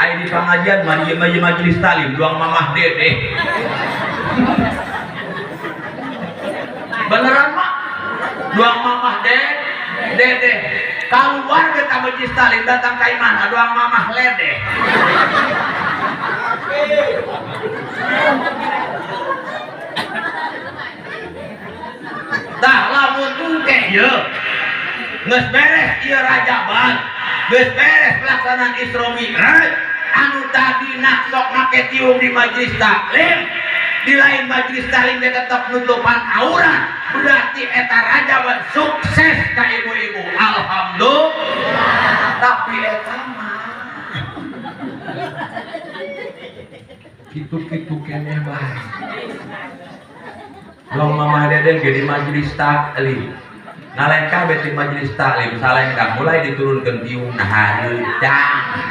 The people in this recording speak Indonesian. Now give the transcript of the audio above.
Ai di pengajian majelis talim doang mamah dede. Beneran mak? Doang mamah dede. Keluar ke majelis talim datang ke mana? Doang mamah lede. Tah lamun engke ye geus beres ieu rajaban, geus beres pelaksanaan Isra Mi'raj, anu tadina sok make tiung di majelis taklim, di lain majelis taklim dia tetap nutupan aurat, berarti eta rajaban sukses ka ibu-ibu. Alhamdulillah. Tapi eta mah kitu-kitu keneh bae. Long mamah dede ge di majelis taklim. Nalengka beti majelis taklim salengka mulai diturunkeun tiung nah hareucang.